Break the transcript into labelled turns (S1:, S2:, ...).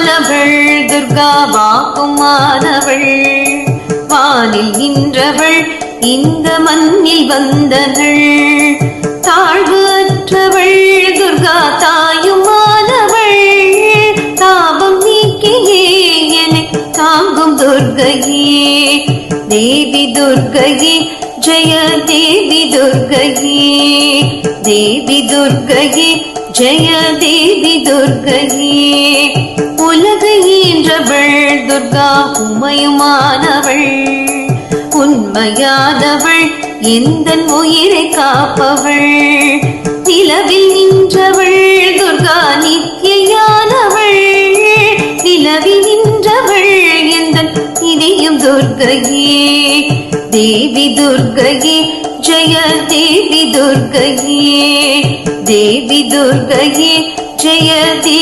S1: வாக்குமானவள் துர்கா வாக்குமானவள் வானில் நின்றவள் இந்த மண்ணில் வந்தனள் தாழ்வு அற்றவள் துர்கா தாயுமானவள் தாபம் நீக்கியே என்னை தாங்கும் துர்கையே தேவி துர்கையே ஜெய தேவி துர்கையே தேவி துர்கையே ஜெய தேவி துர்கையே உலகை ஈன்றவள் துர்கா உமையுமானவள் உண்மையானவள் எந்தன் உயிரை காப்பவள் நிலவில் நின்றவள் துர்கா நித்தியானவள் நிலவில் நின்றவள் எந்தன் இதயம் துர்கையே தேவி துர்கையே ஜெய தேவி துர்கையே தேவி துர்கையே ஜெய தேவி